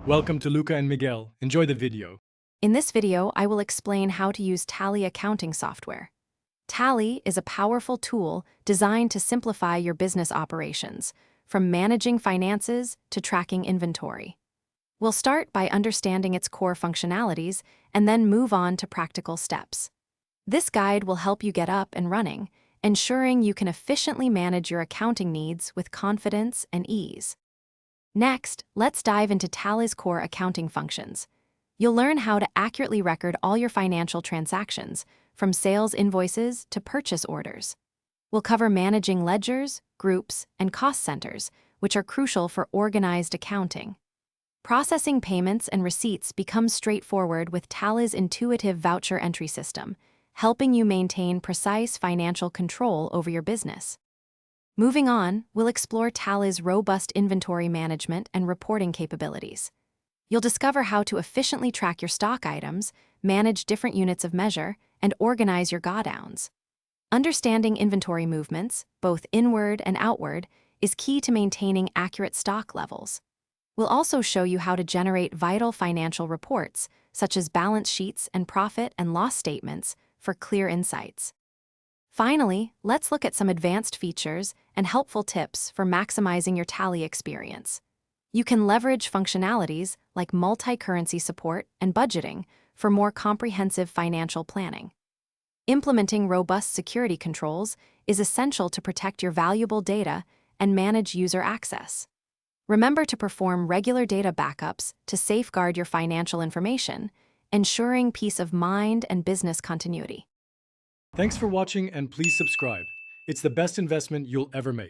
Welcome to Luca and Miguel. Enjoy the video. In this video, I will explain how to use Tally accounting software. Tally is a powerful tool designed to simplify your business operations, from managing finances to tracking inventory. We'll start by understanding its core functionalities and then move on to practical steps. This guide will help you get up and running, ensuring you can efficiently manage your accounting needs with confidence and ease. Next, let's dive into Tally's core accounting functions. You'll learn how to accurately record all your financial transactions, from sales invoices to purchase orders. We'll cover managing ledgers, groups, and cost centers, which are crucial for organized accounting. Processing payments and receipts becomes straightforward with Tally's intuitive voucher entry system, helping you maintain precise financial control over your business. Moving on, we'll explore Tally's robust inventory management and reporting capabilities. You'll discover how to efficiently track your stock items, manage different units of measure, and organize your godowns. Understanding inventory movements, both inward and outward, is key to maintaining accurate stock levels. We'll also show you how to generate vital financial reports, such as balance sheets and profit and loss statements, for clear insights. Finally, let's look at some advanced features and helpful tips for maximizing your Tally experience. You can leverage functionalities like multi-currency support and budgeting for more comprehensive financial planning. Implementing robust security controls is essential to protect your valuable data and manage user access. Remember to perform regular data backups to safeguard your financial information, ensuring peace of mind and business continuity. Thanks for watching and please subscribe. It's the best investment you'll ever make.